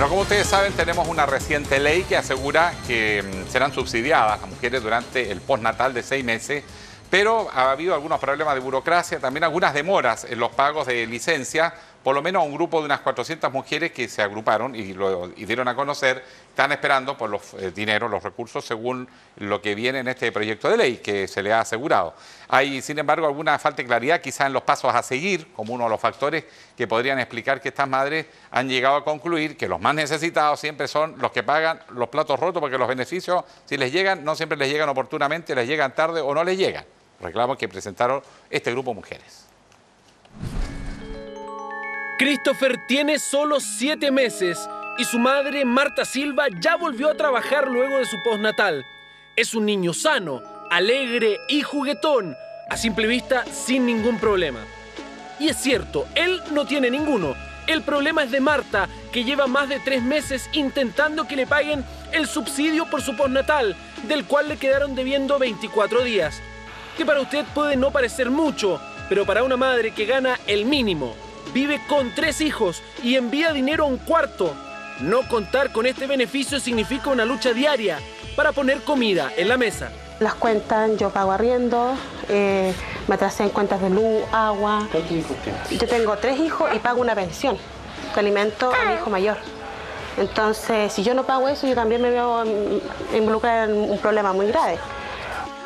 Bueno, como ustedes saben, tenemos una reciente ley que asegura que serán subsidiadas las mujeres durante el postnatal de 6 meses, pero ha habido algunos problemas de burocracia, también algunas demoras en los pagos de licencia. Por lo menos un grupo de unas 400 mujeres que se agruparon y lo dieron a conocer, están esperando por los dineros, los recursos, según lo que viene en este proyecto de ley que se le ha asegurado. Hay, sin embargo, alguna falta de claridad quizá en los pasos a seguir, como uno de los factores que podrían explicar que estas madres han llegado a concluir que los más necesitados siempre son los que pagan los platos rotos, porque los beneficios, si les llegan, no siempre les llegan oportunamente, les llegan tarde o no les llegan. Reclamos que presentaron este grupo de mujeres. Christopher tiene solo 7 meses y su madre, Marta Silva, ya volvió a trabajar luego de su postnatal. Es un niño sano, alegre y juguetón, a simple vista sin ningún problema. Y es cierto, él no tiene ninguno. El problema es de Marta, que lleva más de 3 meses intentando que le paguen el subsidio por su postnatal, del cual le quedaron debiendo 24 días. Que para usted puede no parecer mucho, pero para una madre que gana el mínimo, vive con 3 hijos y envía dinero a un cuarto, no contar con este beneficio significa una lucha diaria para poner comida en la mesa. Las cuentas, yo pago arriendo, me atrasé en cuentas de luz, agua. ¿Cuántos hijos tienes? Yo tengo 3 hijos y pago una pensión que alimento a mi hijo mayor. Entonces, si yo no pago eso, yo también me veo involucrada en un problema muy grave.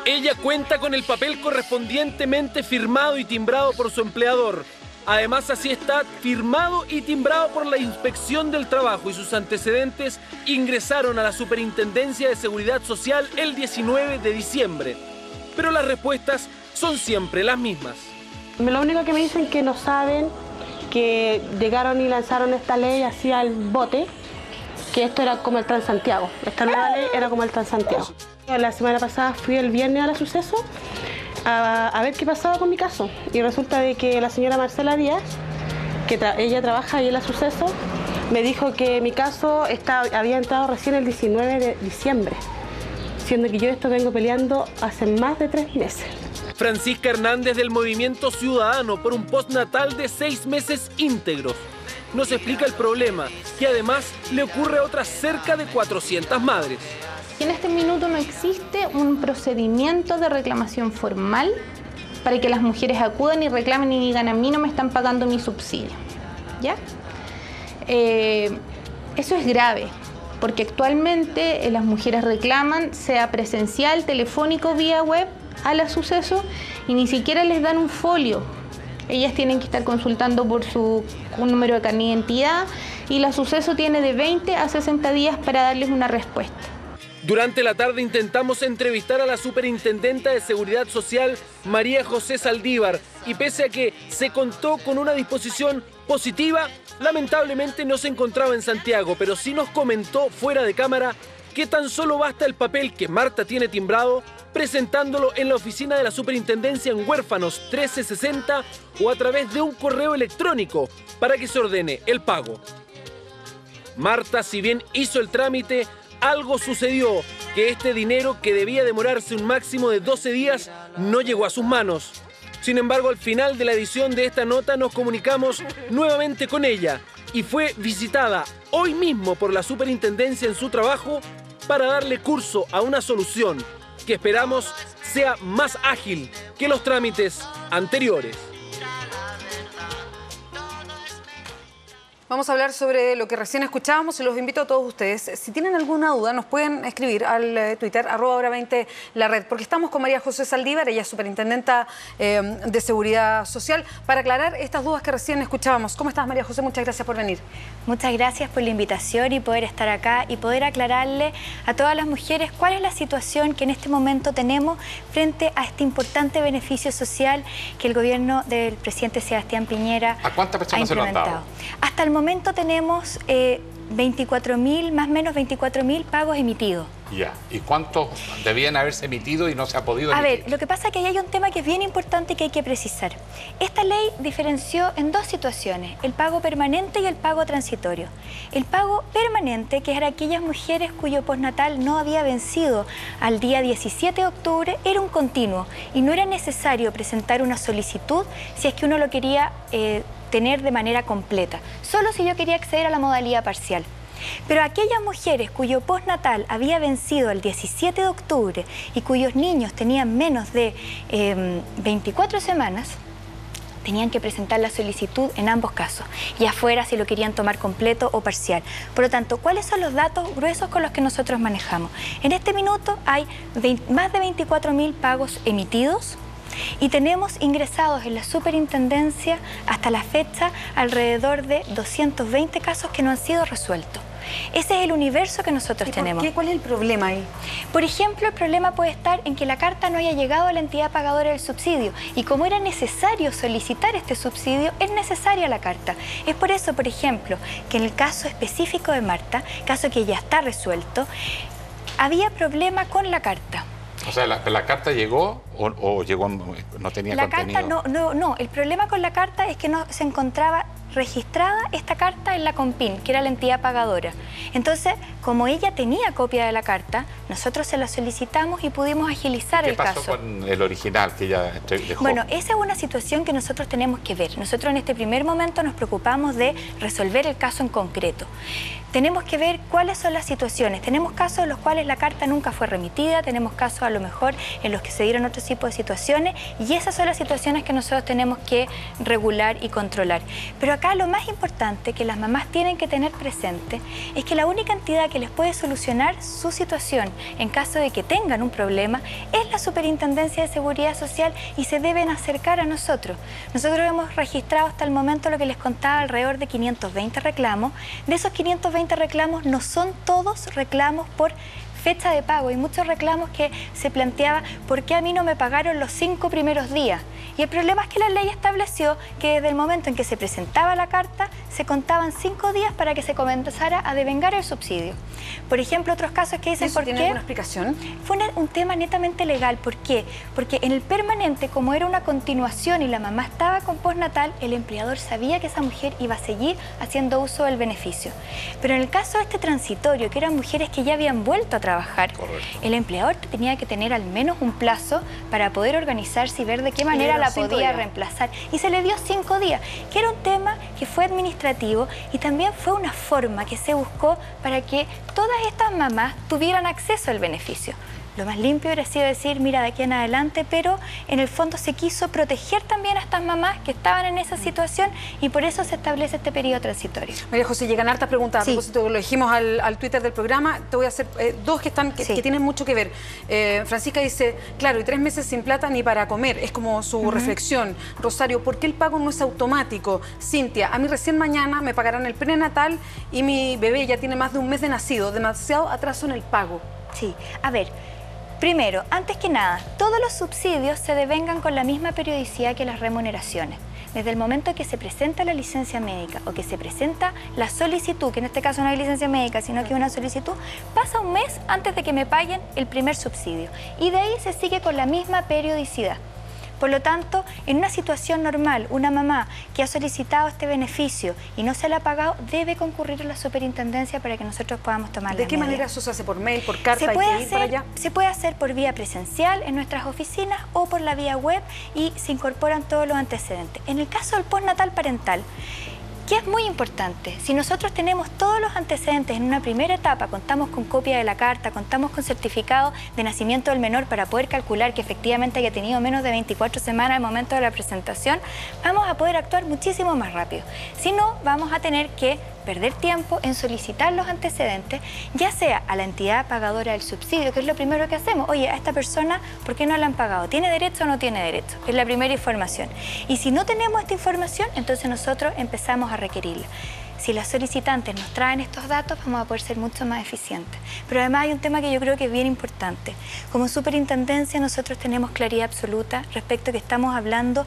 Ella cuenta con el papel correspondientemente firmado y timbrado por su empleador. Además, así está firmado y timbrado por la Inspección del Trabajo y sus antecedentes ingresaron a la Superintendencia de Seguridad Social el 19 de diciembre. Pero las respuestas son siempre las mismas. Lo único que me dicen es que no saben, que llegaron y lanzaron esta ley así al bote, que esto era como el Transantiago. Esta nueva ley era como el Transantiago. La semana pasada fui el viernes a la Suceso a ver qué pasaba con mi caso. Y resulta de que la señora Marcela Díaz, que ella trabaja ahí en la Suceso, me dijo que mi caso había entrado recién el 19 de diciembre, siendo que yo esto vengo peleando hace más de 3 meses. Francisca Hernández del Movimiento Ciudadano por un postnatal de 6 meses íntegros nos explica el problema, que además le ocurre a otras cerca de 400 madres. En este minuto no existe un procedimiento de reclamación formal para que las mujeres acudan y reclamen y digan: a mí no me están pagando mi subsidio. ¿Ya? Eso es grave, porque actualmente las mujeres reclaman, sea presencial, telefónico, vía web, a la Suceso, y ni siquiera les dan un folio. Ellas tienen que estar consultando por un número de carnet de identidad, y la Suceso tiene de 20 a 60 días para darles una respuesta. Durante la tarde intentamos entrevistar a la superintendenta de Seguridad Social, María José Saldívar, y pese a que se contó con una disposición positiva, lamentablemente no se encontraba en Santiago, pero sí nos comentó fuera de cámara que tan solo basta el papel que Marta tiene timbrado, presentándolo en la oficina de la superintendencia en Huérfanos 1360 o a través de un correo electrónico para que se ordene el pago. Marta, si bien hizo el trámite, algo sucedió, que este dinero, que debía demorarse un máximo de 12 días, no llegó a sus manos. Sin embargo, al final de la edición de esta nota nos comunicamos nuevamente con ella y fue visitada hoy mismo por la superintendencia en su trabajo para darle curso a una solución que esperamos sea más ágil que los trámites anteriores. Vamos a hablar sobre lo que recién escuchábamos y los invito a todos ustedes. Si tienen alguna duda, nos pueden escribir al Twitter, @hora20 la red, porque estamos con María José Saldívar, ella es superintendenta de Seguridad Social, para aclarar estas dudas que recién escuchábamos. ¿Cómo estás, María José? Muchas gracias por venir. Muchas gracias por la invitación y poder estar acá y poder aclararle a todas las mujeres cuál es la situación que en este momento tenemos frente a este importante beneficio social que el gobierno del presidente Sebastián Piñera ¿A cuántas personas ha se lo han implementado. dado? Hasta el momento tenemos 24.000, más o menos 24.000 pagos emitidos. Ya. ¿Y cuántos debían haberse emitido y no se ha podido emitir? A ver, lo que pasa es que ahí hay un tema que es bien importante que hay que precisar. Esta ley diferenció en 2 situaciones, el pago permanente y el pago transitorio. El pago permanente, que era aquellas mujeres cuyo postnatal no había vencido al día 17 de octubre, era un continuo y no era necesario presentar una solicitud si es que uno lo quería tener de manera completa, solo si yo quería acceder a la modalidad parcial. Pero aquellas mujeres cuyo postnatal había vencido el 17 de octubre y cuyos niños tenían menos de 24 semanas, tenían que presentar la solicitud en ambos casos, ya fuera si lo querían tomar completo o parcial. Por lo tanto, ¿cuáles son los datos gruesos con los que nosotros manejamos? En este minuto hay más de 24.000 pagos emitidos y tenemos ingresados en la superintendencia hasta la fecha alrededor de 220 casos que no han sido resueltos. Ese es el universo que nosotros tenemos. ¿Cuál es el problema ahí? Por ejemplo, el problema puede estar en que la carta no haya llegado a la entidad pagadora del subsidio y como era necesario solicitar este subsidio, es necesaria la carta. Es por eso, por ejemplo, que en el caso específico de Marta, caso que ya está resuelto, había problema con la carta. O sea, ¿la carta llegó o llegó, no tenía contenido? La carta no. El problema con la carta es que no se encontraba registrada esta carta en la COMPIN, que era la entidad pagadora. Entonces, como ella tenía copia de la carta, nosotros se la solicitamos y pudimos agilizar el caso. ¿Qué pasó con el original que ella dejó? Bueno, esa es una situación que nosotros tenemos que ver. Nosotros en este primer momento nos preocupamos de resolver el caso en concreto. Tenemos que ver cuáles son las situaciones. Tenemos casos en los cuales la carta nunca fue remitida, tenemos casos a lo mejor en los que se dieron otro tipo de situaciones y esas son las situaciones que nosotros tenemos que regular y controlar. Pero acá lo más importante que las mamás tienen que tener presente es que la única entidad que les puede solucionar su situación en caso de que tengan un problema es la Superintendencia de Seguridad Social y se deben acercar a nosotros. Nosotros hemos registrado hasta el momento lo que les contaba, alrededor de 520 reclamos. De esos 520 reclamos no son todos reclamos por fecha de pago. Hay muchos reclamos que se planteaba ¿por qué a mí no me pagaron los 5 primeros días? Y el problema es que la ley estableció que desde el momento en que se presentaba la carta se contaban 5 días para que se comenzara a devengar el subsidio. Por ejemplo, otros casos que dicen ¿por qué? ¿Tiene alguna explicación? Fue un tema netamente legal. ¿Por qué? Porque en el permanente, como era una continuación y la mamá estaba con postnatal, el empleador sabía que esa mujer iba a seguir haciendo uso del beneficio. Pero en el caso de este transitorio, que eran mujeres que ya habían vuelto a trabajar, correcto, el empleador tenía que tener al menos un plazo para poder organizarse y ver de qué manera la podía reemplazar. Y se le dio 5 días, que era un tema que fue administrativo y también fue una forma que se buscó para que todas estas mamás tuvieran acceso al beneficio. Lo más limpio hubiera sido decir, mira, de aquí en adelante, pero en el fondo se quiso proteger también a estas mamás que estaban en esa situación y por eso se establece este periodo transitorio. María José, llegan hartas preguntas. Sí. A propósito, lo dijimos al Twitter del programa, te voy a hacer dos que tienen mucho que ver. Francisca dice, claro, y 3 meses sin plata ni para comer, es como su reflexión. Rosario, ¿por qué el pago no es automático? Cintia, a mí recién mañana me pagarán el prenatal y mi bebé ya tiene más de un mes de nacido, demasiado atraso en el pago. Sí, a ver, primero, antes que nada, todos los subsidios se devengan con la misma periodicidad que las remuneraciones. Desde el momento que se presenta la licencia médica o que se presenta la solicitud, que en este caso no hay licencia médica, sino que una solicitud, pasa un mes antes de que me paguen el primer subsidio. Y de ahí se sigue con la misma periodicidad. Por lo tanto, en una situación normal, una mamá que ha solicitado este beneficio y no se le ha pagado, debe concurrir a la superintendencia para que nosotros podamos tomar las medidas. ¿De qué manera eso se hace? ¿Por mail, por carta? Se puede hacer por vía presencial en nuestras oficinas o por la vía web y se incorporan todos los antecedentes. En el caso del postnatal parental, que es muy importante, si nosotros tenemos todos los antecedentes en una primera etapa, contamos con copia de la carta, contamos con certificado de nacimiento del menor para poder calcular que efectivamente haya tenido menos de 24 semanas al momento de la presentación, vamos a poder actuar muchísimo más rápido. Si no, vamos a tener que perder tiempo en solicitar los antecedentes, ya sea a la entidad pagadora del subsidio, que es lo primero que hacemos. Oye, a esta persona, ¿por qué no la han pagado? ¿Tiene derecho o no tiene derecho? Es la primera información. Y si no tenemos esta información, entonces nosotros empezamos a requerirla. Si las solicitantes nos traen estos datos, vamos a poder ser mucho más eficientes. Pero además hay un tema que yo creo que es bien importante. Como superintendencia nosotros tenemos claridad absoluta respecto a que estamos hablando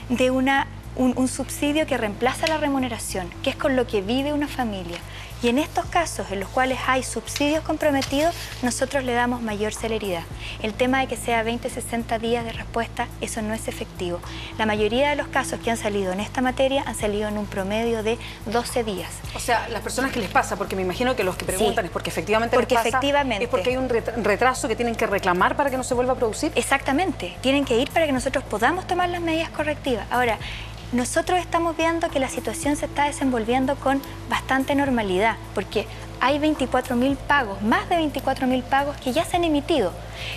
de un subsidio que reemplaza la remuneración, que es con lo que vive una familia. Y en estos casos en los cuales hay subsidios comprometidos, nosotros le damos mayor celeridad. El tema de que sea 20, 60 días de respuesta, eso no es efectivo. La mayoría de los casos que han salido en esta materia han salido en un promedio de 12 días. O sea, las personas que les pasa, porque me imagino que los que preguntan sí, es porque efectivamente les pasa, es porque hay un retraso que tienen que reclamar para que no se vuelva a producir. Exactamente, tienen que ir para que nosotros podamos tomar las medidas correctivas. Ahora, nosotros estamos viendo que la situación se está desenvolviendo con bastante normalidad, porque hay 24.000 pagos, más de 24.000 pagos que ya se han emitido.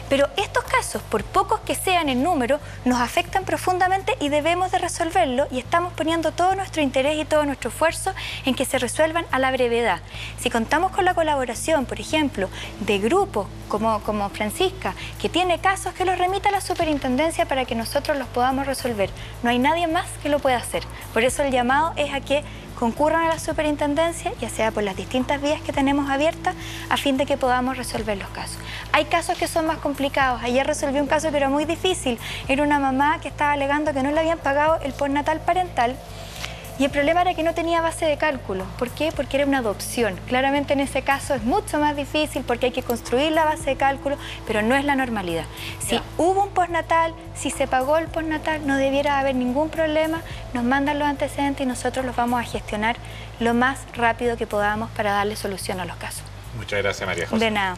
Pero estos casos, por pocos que sean en número, nos afectan profundamente y debemos de resolverlo, y estamos poniendo todo nuestro interés y todo nuestro esfuerzo en que se resuelvan a la brevedad. Si contamos con la colaboración, por ejemplo, de grupos como Francisca, que tiene casos, que los remita a la superintendencia para que nosotros los podamos resolver. No hay nadie más que lo pueda hacer. Por eso el llamado es a que concurran a la superintendencia, ya sea por las distintas vías que tenemos abiertas, a fin de que podamos resolver los casos. Hay casos que son más complicados. Ayer resolví un caso que era muy difícil. Era una mamá que estaba alegando que no le habían pagado el postnatal parental, y el problema era que no tenía base de cálculo. ¿Por qué? Porque era una adopción. Claramente en ese caso es mucho más difícil porque hay que construir la base de cálculo, pero no es la normalidad. Si hubo un postnatal, si se pagó el postnatal, no debiera haber ningún problema. Nos mandan los antecedentes y nosotros los vamos a gestionar lo más rápido que podamos para darle solución a los casos. Muchas gracias, María José. De nada.